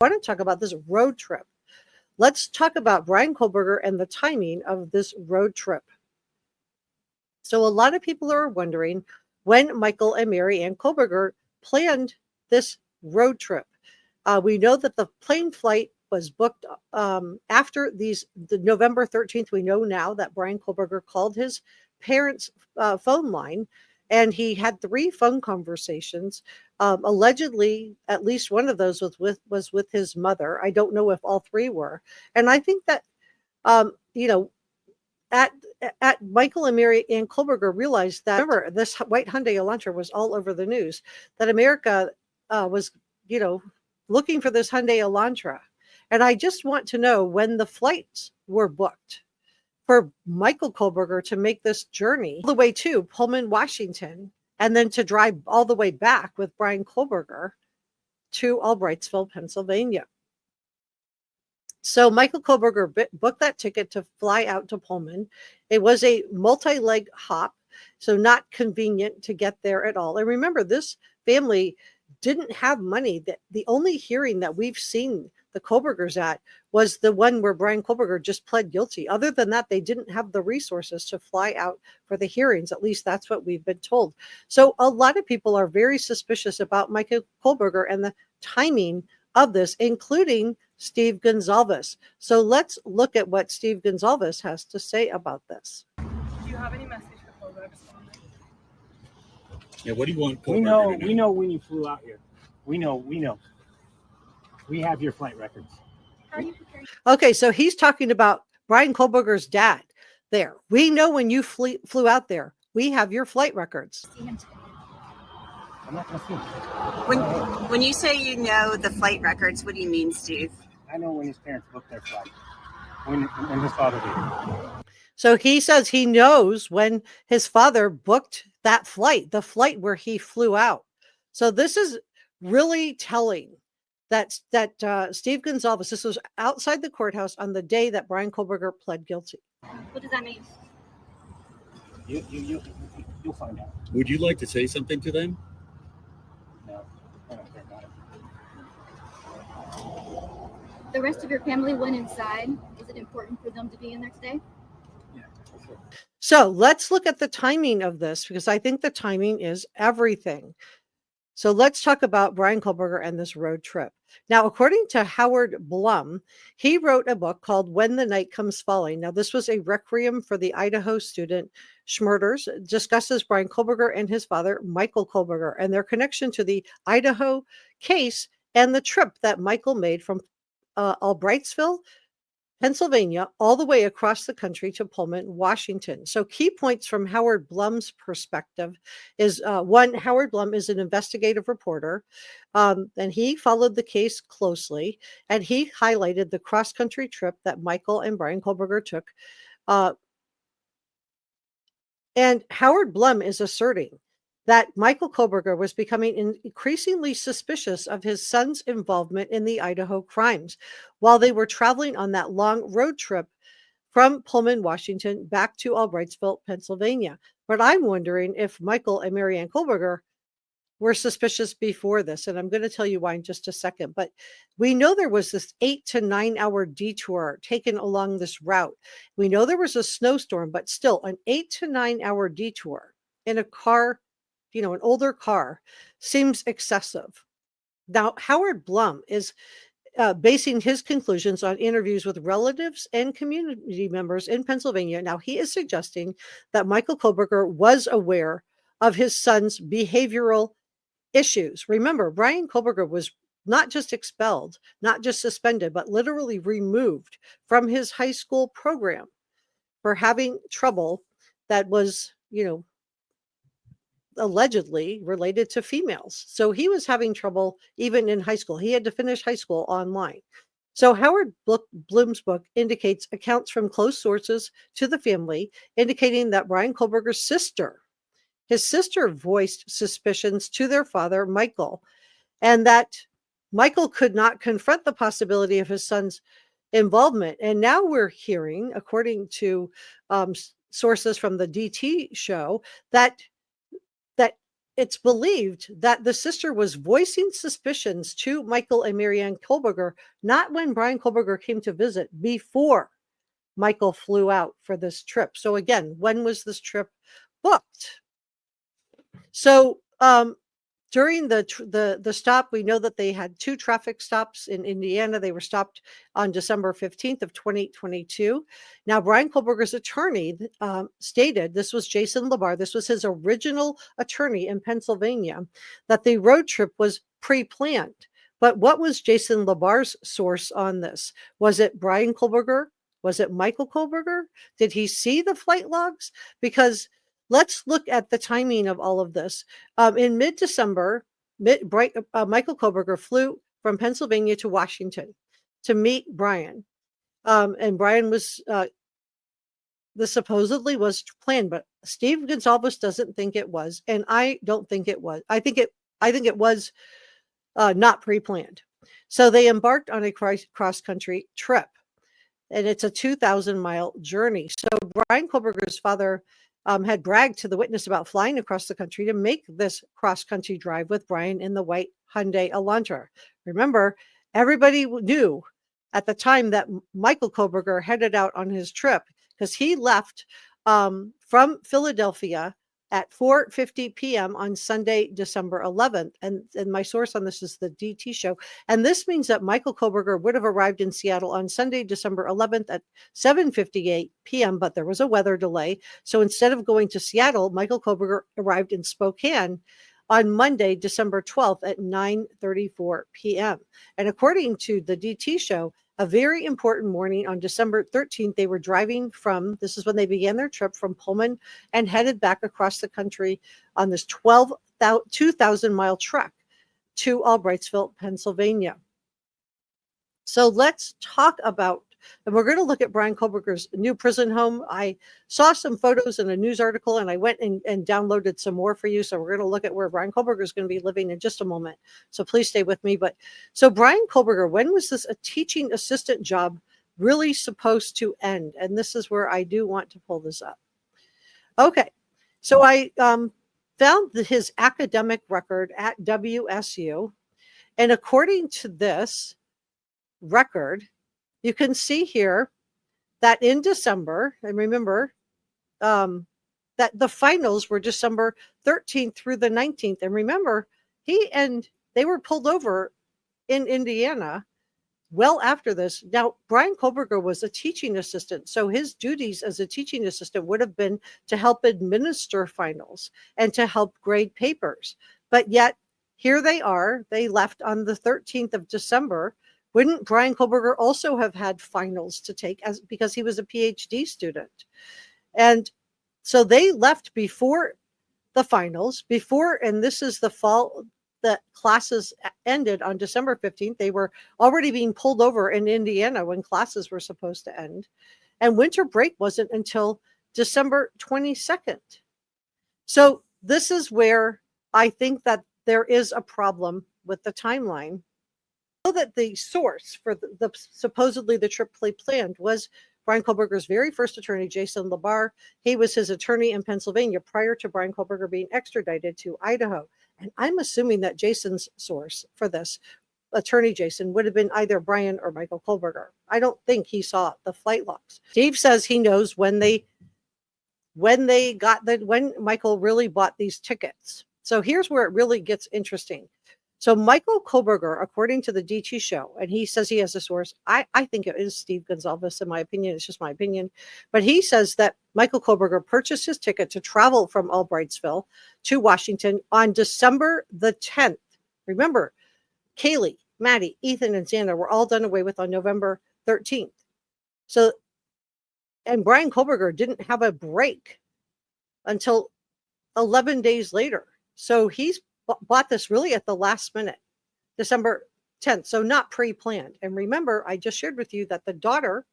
I want to talk about this road trip. Let's talk about Bryan Kohberger and the timing of this road trip. So a lot of people are wondering when Michael and Mary Ann Kohberger planned this road trip. We know that the plane flight was booked after the November 13th. We know now that Bryan Kohberger called his parents' phone line, and he had 3 phone conversations. Allegedly, at least one of those was with his mother. I don't know if all 3 were. And I think that you know, at Michael and Mary Ann Kohberger realized that, remember, this white Hyundai Elantra was all over the news, that America was, looking for this Hyundai Elantra. And I just want to know when the flights were booked for Michael Kohberger to make this journey all the way to Pullman, Washington, and then to drive all the way back with Bryan Kohberger to Albrightsville, Pennsylvania. So Michael Kohberger booked that ticket to fly out to Pullman. It was a multi-leg hop, so not convenient to get there at all. And remember, this family didn't have money. The only hearing that we've seen the Kohbergers at was the one where Bryan Kohberger just pled guilty. Other than that, they didn't have the resources to fly out for the hearings. At least that's what we've been told. So a lot of people are very suspicious about Michael Kohberger and the timing of this, including Steve Gonsalves. So let's look at what Steve Gonsalves has to say about this. Do you have any message for Kohberger's family? Yeah, what do you want? We know when you flew out here. We know. We have your flight records. How are you preparing? Okay, so he's talking about Bryan Kohberger's dad there. We know when you flew out there. We have your flight records. See him today. I'm not going to see him. When you say you know the flight records, what do you mean, Steve? I know when his parents booked their flight. When his father did. So he says he knows when his father booked that flight, the flight where he flew out. So this is really telling that Steve Gonsalves, this was outside the courthouse on the day that Bryan Kohberger pled guilty. What does that mean? You'll find out. Would you like to say something to them? No, I don't care about it. The rest of your family went inside. Is it important for them to be in there today? Yeah, for sure. So let's look at the timing of this, because I think the timing is everything. So let's talk about Bryan Kohberger and this road trip. Now, according to Howard Blum, he wrote a book called When the Night Comes Falling. Now, this was a requiem for the Idaho student Schmurders, discusses Bryan Kohberger and his father, Michael Kohberger, and their connection to the Idaho case and the trip that Michael made from Albrightsville, Pennsylvania, all the way across the country to Pullman, Washington. So key points from Howard Blum's perspective is one, Howard Blum is an investigative reporter, and he followed the case closely, and he highlighted the cross-country trip that Michael and Bryan Kohberger took. And Howard Blum is asserting that Michael Kohberger was becoming increasingly suspicious of his son's involvement in the Idaho crimes while they were traveling on that long road trip from Pullman, Washington, back to Albrightsville, Pennsylvania. But I'm wondering if Michael and Mary Ann Kohberger were suspicious before this, and I'm going to tell you why in just a second. But we know there was this 8 to 9 hour detour taken along this route. We know there was a snowstorm, but still an 8 to 9 hour detour in a car, an older car, seems excessive. Now, Howard Blum is basing his conclusions on interviews with relatives and community members in Pennsylvania. Now, he is suggesting that Michael Kohberger was aware of his son's behavioral issues. Remember, Bryan Kohberger was not just expelled, not just suspended, but literally removed from his high school program for having trouble that was, allegedly related to females. So he was having trouble even in high school. He had to finish high school online. So Howard Blum's book indicates accounts from close sources to the family, indicating that Bryan Kohberger's his sister voiced suspicions to their father, Michael, and that Michael could not confront the possibility of his son's involvement. And now we're hearing, according to sources from the DT show, that it's believed that the sister was voicing suspicions to Michael and Marianne Kohberger, not when Bryan Kohberger came to visit, before Michael flew out for this trip. So again, when was this trip booked? So during the stop, we know that they had 2 traffic stops in Indiana. They were stopped on December 15th of 2022. Now, Bryan Kohberger's attorney stated, this was Jason Labar, this was his original attorney in Pennsylvania, that the road trip was pre-planned. But what was Jason Labar's source on this? Was it Bryan Kohberger? Was it Michael Kohberger? Did he see the flight logs? Because let's look at the timing of all of this. In mid-December, Michael Kohberger flew from Pennsylvania to Washington to meet Bryan. And Bryan was, this supposedly was planned, but Steve Gonsalves doesn't think it was. And I don't think it was. I think it was not pre-planned. So they embarked on a cross-country trip. And it's a 2,000-mile journey. So Bryan Kohberger's father had bragged to the witness about flying across the country to make this cross-country drive with Bryan in the white Hyundai Elantra. Remember, everybody knew at the time that Michael Kohberger headed out on his trip because he left from Philadelphia at 4:50 p.m. on Sunday, December 11th. And my source on this is the DT show. And this means that Michael Kohberger would have arrived in Seattle on Sunday, December 11th at 7:58 p.m., but there was a weather delay. So instead of going to Seattle, Michael Kohberger arrived in Spokane on Monday, December 12th at 9:34 p.m. And according to the DT show, a very important morning on December 13th, they were driving from, this is when they began their trip from Pullman and headed back across the country on this 2,000-mile trek to Albrightsville, Pennsylvania. So let's talk about, and we're going to look at Bryan Kohberger's new prison home. I saw some photos in a news article and I went and downloaded some more for you. So we're going to look at where Bryan Kohberger is going to be living in just a moment. So please stay with me. But so Bryan Kohberger, when was this a teaching assistant job really supposed to end? And this is where I do want to pull this up. Okay. So I found his academic record at WSU. And according to this record, you can see here that in December, and remember that the finals were December 13th through the 19th. And remember, they were pulled over in Indiana well after this. Now, Bryan Kohberger was a teaching assistant. So his duties as a teaching assistant would have been to help administer finals and to help grade papers. But yet, here they are. They left on the 13th of December. Wouldn't Bryan Kohberger also have had finals to take because he was a PhD student? And so they left before the finals, and this is the fall, the classes ended on December 15th. They were already being pulled over in Indiana when classes were supposed to end. And winter break wasn't until December 22nd. So this is where I think that there is a problem with the timeline. That the source for the supposedly the trip planned was Bryan Kohberger's very first attorney, Jason Labar. He was his attorney in Pennsylvania prior to Bryan Kohberger being extradited to Idaho. And I'm assuming that Jason's source for this, attorney Jason, would have been either Bryan or Michael Kohberger. I don't think he saw the flight logs. Steve says he knows when Michael really bought these tickets. So here's where it really gets interesting. So Michael Kohberger, according to the DT show, and he says he has a source, I think it is Steve Gonsalves, in my opinion. It's just my opinion. But he says that Michael Kohberger purchased his ticket to travel from Albrightsville to Washington on December the 10th. Remember, Kaylee, Maddie, Ethan, and Xana were all done away with on November 13th. So, and Bryan Kohberger didn't have a break until 11 days later. So he's bought this really at the last minute, December 10th. So not pre-planned. And remember, I just shared with you that the daughter,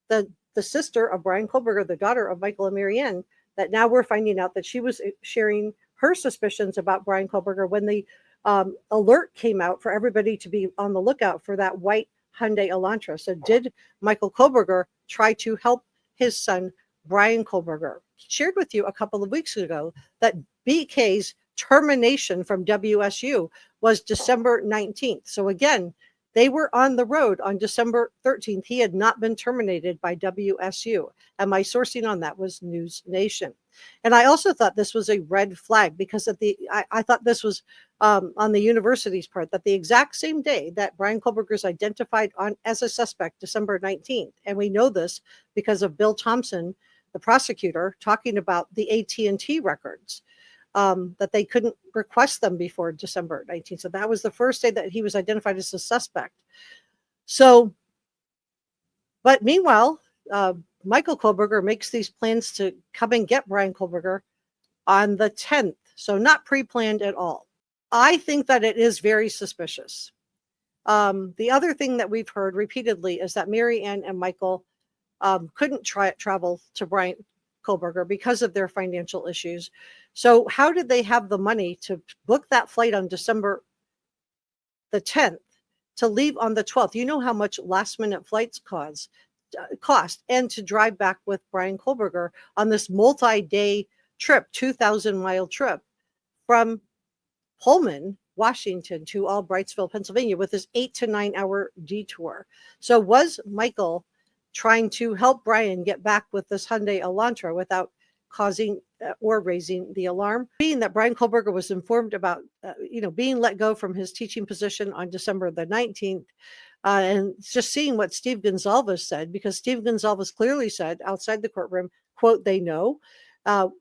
the sister of Bryan Kohberger, the daughter of Michael and Marianne, that now we're finding out that she was sharing her suspicions about Bryan Kohberger when the alert came out for everybody to be on the lookout for that white Hyundai Elantra. So did Michael Kohberger try to help his son, Bryan Kohberger? Shared with you a couple of weeks ago that BK's termination from WSU was December 19th. So again, they were on the road on December 13th. He had not been terminated by WSU. And my sourcing on that was News Nation. And I also thought this was a red flag because I thought this was on the university's part, that the exact same day that Bryan Kohberger is identified as a suspect, December 19th. And we know this because of Bill Thompson, the prosecutor, talking about the AT&T records. That they couldn't request them before December 19th. So that was the first day that he was identified as a suspect. So, but meanwhile, Michael Kohberger makes these plans to come and get Bryan Kohberger on the 10th. So not pre-planned at all. I think that it is very suspicious. The other thing that we've heard repeatedly is that Mary Ann and Michael couldn't travel to Bryan Kohberger because of their financial issues. So how did they have the money to book that flight on December the 10th to leave on the 12th? You know how much last minute flights cost, and to drive back with Bryan Kohberger on this multi-day trip, 2,000-mile trip from Pullman, Washington to Albrightsville, Pennsylvania, with this 8 to 9 hour detour. So was Michael trying to help Bryan get back with this Hyundai Elantra without causing or raising the alarm? Being that Bryan Kohberger was informed about, being let go from his teaching position on December the 19th, and just seeing what Steve Gonsalves said, because Steve Gonsalves clearly said outside the courtroom, quote, they know,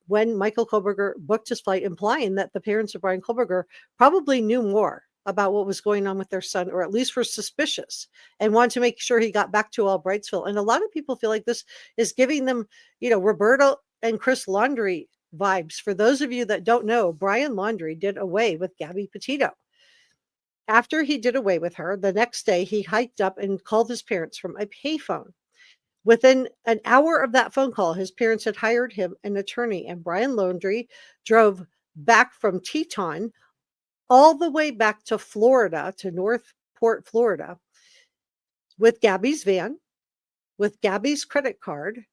when Michael Kohberger booked his flight, implying that the parents of Bryan Kohberger probably knew more about what was going on with their son, or at least were suspicious and wanted to make sure he got back to Albrightsville. And a lot of people feel like this is giving them, Roberto and Chris Laundrie vibes. For those of you that don't know, Brian Laundrie did away with Gabby Petito. After he did away with her, the next day he hiked up and called his parents from a payphone. Within an hour of that phone call, his parents had hired him an attorney, and Brian Laundrie drove back from Teton all the way back to Florida, to Northport, Florida, with Gabby's van, with Gabby's credit card,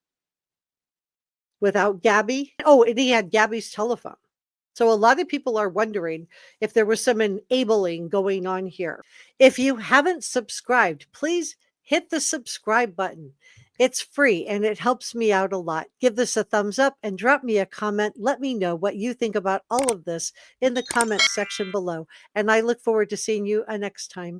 without Gabby. Oh, and he had Gabby's telephone. So a lot of people are wondering if there was some enabling going on here. If you haven't subscribed, please hit the subscribe button. It's free and it helps me out a lot. Give this a thumbs up and drop me a comment. Let me know what you think about all of this in the comment section below. And I look forward to seeing you next time.